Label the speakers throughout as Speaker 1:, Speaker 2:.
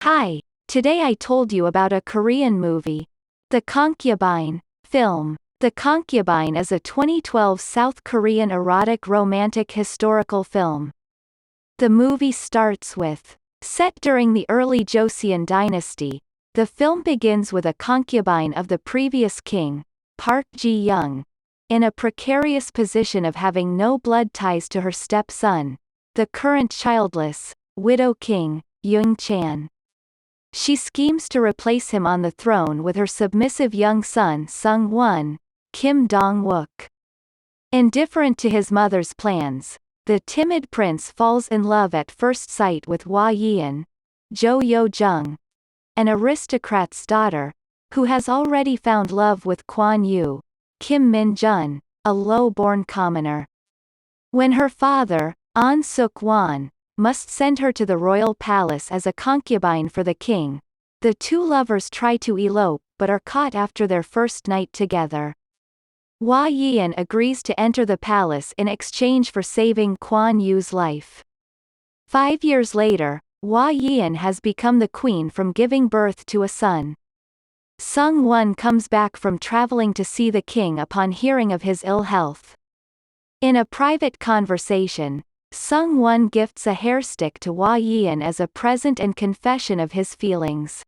Speaker 1: Hi, today I told you about a Korean movie. The Concubine film. The Concubine is a 2012 South Korean erotic romantic historical film. The movie starts with, set during the early Joseon dynasty, the film begins with a concubine of the previous king, Park Ji-young, in a precarious position of having no blood ties to her stepson, the current childless, widow king, Young-chan. She schemes to replace him on the throne with her submissive young son Sungwon, Kim Dong-wook. Indifferent to his mother's plans, the timid prince falls in love at first sight with Hwa-yeon, Yeo-jeong, an aristocrat's daughter, who has already found love with Kwon-Yoo, Min-joon, a low-born commoner. When her father, Sungwon, must send her to the royal palace as a concubine for the king, the two lovers try to elope but are caught after their first night together. Hwa-yeon agrees to enter the palace in exchange for saving Kwon-Yoo's life. 5 years later, Hwa-yeon has become the queen from giving birth to a son. Sungwon comes back from traveling to see the king upon hearing of his ill health. In a private conversation, Sungwon gifts a hairstick to Hwa-yeon as a present and confession of his feelings.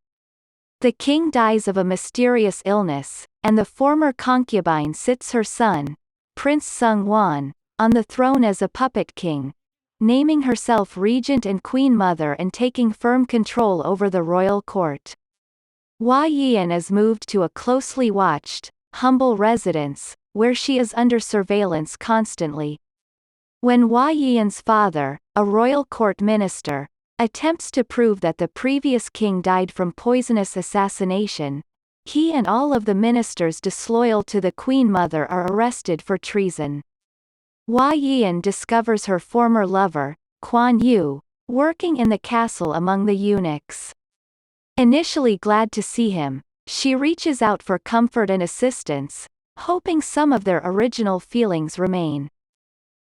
Speaker 1: The king dies of a mysterious illness, and the former concubine sits her son, Prince Sungwon, on the throne as a puppet king, naming herself regent and queen mother and taking firm control over the royal court. Hwa-yeon is moved to a closely watched, humble residence, where she is under surveillance constantly. When Hwa-yeon's father, a royal court minister, attempts to prove that the previous king died from poisonous assassination, he and all of the ministers disloyal to the queen mother are arrested for treason. Hwa-yeon discovers her former lover, Kwon-Yoo, working in the castle among the eunuchs. Initially glad to see him, she reaches out for comfort and assistance, hoping some of their original feelings remain.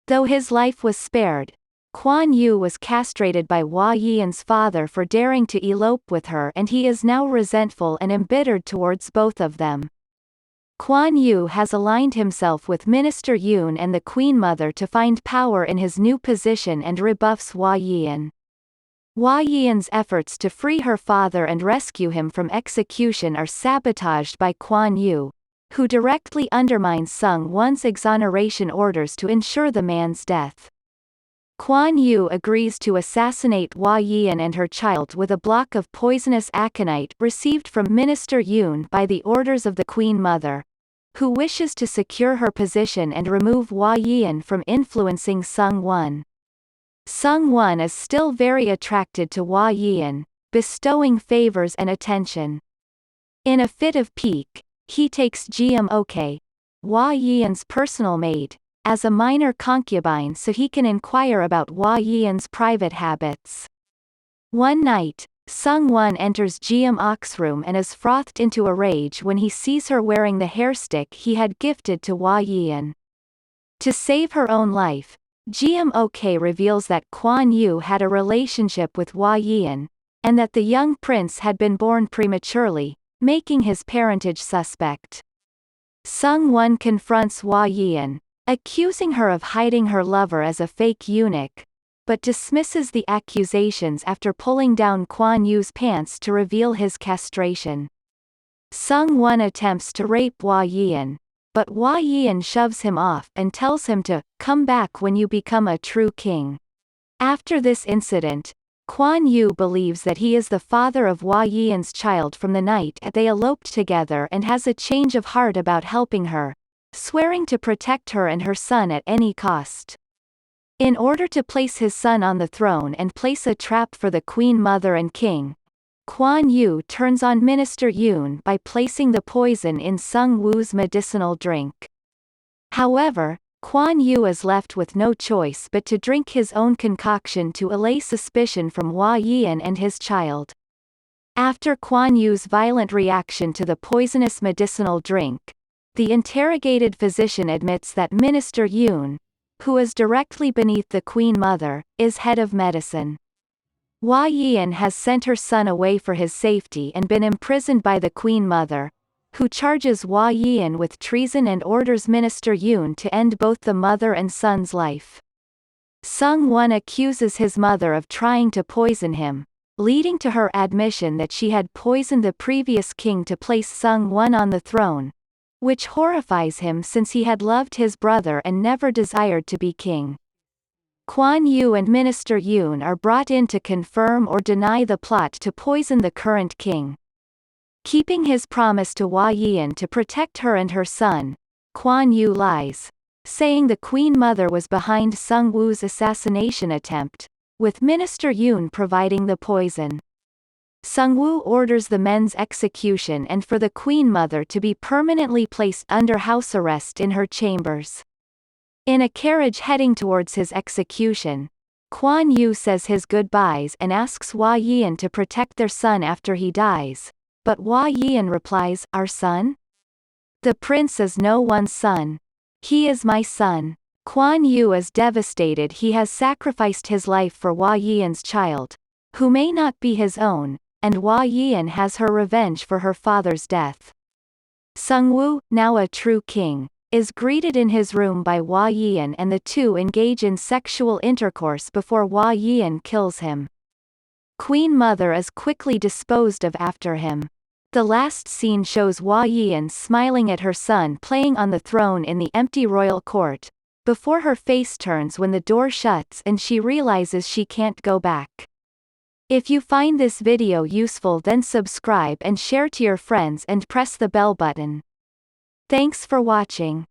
Speaker 1: Though his life was spared, Kwon-Yoo was castrated by Hwa-yeon's father for daring to elope with her, and he is now resentful and embittered towards both of them. Kwon-Yoo has aligned himself with Minister Yoon and the Queen Mother to find power in his new position and rebuffs Hwa-yeon. Hwa-yeon's efforts to free her father and rescue him from execution are sabotaged by Kwon-Yoo, who directly undermines Sungwon's exoneration orders to ensure the man's death. Kwon-Yoo agrees to assassinate Hwa-yeon and her child with a block of poisonous aconite received from Minister Yoon by the orders of the Queen Mother, who wishes to secure her position and remove Hwa-yeon from influencing Sungwon. Sungwon is still very attracted to Hwa-yeon, bestowing favors and attention. In a fit of pique, he takes Yeo-jeong, Hwa-yeon's personal maid, as a minor concubine so he can inquire about Hwa-yeon's private habits. One night, Sungwon enters Yeo-jeong's room and is frothed into a rage when he sees her wearing the hairstick he had gifted to Hwa-yeon. To save her own life, Yeo-jeong reveals that Kwon-Yoo had a relationship with Hwa-yeon, and that the young prince had been born prematurely, making his parentage suspect. Sungwon confronts Hwa-yeon, accusing her of hiding her lover as a fake eunuch, but dismisses the accusations after pulling down Kwon-Yoo's pants to reveal his castration. Sungwon attempts to rape Hwa-yeon, but Hwa-yeon shoves him off and tells him to come back when you become a true king. After this incident, Kwon-Yoo believes that he is the father of Hwa-yeon's child from the night they eloped together and has a change of heart about helping her, swearing to protect her and her son at any cost. In order to place his son on the throne and place a trap for the Queen Mother and King, Kwon-Yoo turns on Minister Yoon by placing the poison in Sung-woo's medicinal drink. However, Kwon-Yoo is left with no choice but to drink his own concoction to allay suspicion from Hwa-yeon and his child. After Kwon-Yoo's violent reaction to the poisonous medicinal drink, the interrogated physician admits that Minister Yoon, who is directly beneath the Queen Mother, is head of medicine. Hwa-yeon has sent her son away for his safety and been imprisoned by the Queen Mother, who charges Hwa-yeon with treason and orders Minister Yoon to end both the mother and son's life. Sungwon accuses his mother of trying to poison him, leading to her admission that she had poisoned the previous king to place Sungwon on the throne, which horrifies him since he had loved his brother and never desired to be king. Kwon-Yoo and Minister Yoon are brought in to confirm or deny the plot to poison the current king. Keeping his promise to Hwa-yeon to protect her and her son, Kwon-Yoo lies, saying the Queen Mother was behind Sungwoo's assassination attempt, with Minister Yoon providing the poison. Sungwoo orders the men's execution and for the Queen Mother to be permanently placed under house arrest in her chambers. In a carriage heading towards his execution, Kwon-Yoo says his goodbyes and asks Hwa-yeon to protect their son after he dies, but Hwa-yeon replies, "Our son? The prince is no one's son. He is my son." Kwon-Yoo is devastated he has sacrificed his life for Hwa-yeon's child, who may not be his own, and Hwa-yeon has her revenge for her father's death. Sungwoo, now a true king, is greeted in his room by Hwa-yeon and the two engage in sexual intercourse before Hwa-yeon kills him. Queen Mother is quickly disposed of after him. The last scene shows Hwa-yeon smiling at her son playing on the throne in the empty royal court, before her face turns when the door shuts and she realizes she can't go back. If you find this video useful, then subscribe and share to your friends and press the bell button. Thanks for watching.